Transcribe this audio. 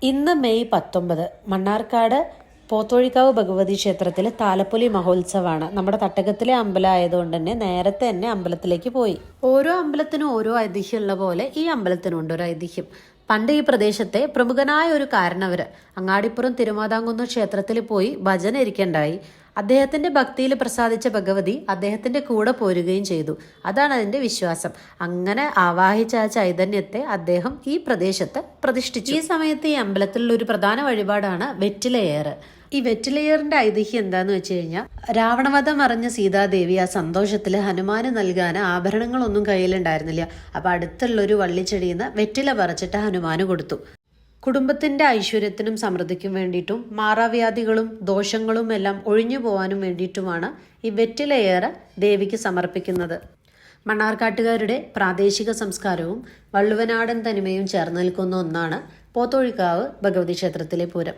ഇന്ന് മെയ് 19 മണ്ണാർക്കാട് പോത്തോഴിക്കാവ് ഭഗവതി ക്ഷേത്രത്തിൽ താലപ്പൊലി മഹോത്സവമാണ്. നമ്മുടെ തട്ടകത്തിലെ അമ്പലം ആയതുകൊണ്ട് തന്നെ നേരത്തെ തന്നെ അമ്പലത്തിലേക്ക് പോയി. ഓരോ അമ്പലത്തിനും ഓരോ ഐതിഹ്യമുള്ള പോലെ ഈ അമ്പലത്തിനുണ്ട് ഒരു ഐതിഹ്യം. പണ്ട് ഈ പ്രദേശത്തെ പ്രമുഖനായ ഒരു കാരണവര് അങ്ങാടിപ്പുറം തിരുമാതാംകുന്ന് ക്ഷേത്രത്തിൽ പോയി ഭജന ഇരിക്കണ്ടായി. അദ്ദേഹത്തിന്റെ ഭക്തിയിൽ പ്രസാദിച്ച ഭഗവതി അദ്ദേഹത്തിന്റെ കൂടെ പോരുകയും ചെയ്തു. അതാണ് അതിന്റെ വിശ്വാസം. അങ്ങനെ ആവാഹിച്ച ആ ചൈതന്യത്തെ അദ്ദേഹം ഈ പ്രദേശത്ത് പ്രതിഷ്ഠിച്ചു. ഈ സമയത്ത് ഈ അമ്പലത്തിലുള്ള ഒരു പ്രധാന വഴിപാടാണ് വെറ്റിലയേറ്. ഈ വെറ്റിലയേറിന്റെ ഐതിഹ്യം എന്താന്ന് വെച്ച് കഴിഞ്ഞാൽ, രാവണവധം അറിഞ്ഞ സീതാദേവി ആ സന്തോഷത്തിൽ ഹനുമാന് നൽകാൻ ആഭരണങ്ങളൊന്നും കയ്യിലുണ്ടായിരുന്നില്ല. അപ്പൊ അടുത്തുള്ള ഒരു വള്ളിച്ചെടിയിൽ നിന്ന് വെറ്റില പറിച്ചിട്ട് ഹനുമാന് കൊടുത്തു. കുടുംബത്തിന്റെ ഐശ്വര്യത്തിനും സമൃദ്ധിക്കും വേണ്ടിയിട്ടും മാറാവ്യാധികളും ദോഷങ്ങളും എല്ലാം ഒഴിഞ്ഞു പോകാനും വേണ്ടിയിട്ടുമാണ് ഈ വെറ്റിലയേറ് ദേവിക്ക് സമർപ്പിക്കുന്നത്. മണ്ണാർക്കാട്ടുകാരുടെ പ്രാദേശിക സംസ്കാരവും വള്ളുവനാടൻ തനിമയും ചേർന്ന് നിൽക്കുന്ന ഒന്നാണ് പോത്തോഴിക്കാവ് ഭഗവതി ക്ഷേത്രത്തിലെ പൂരം.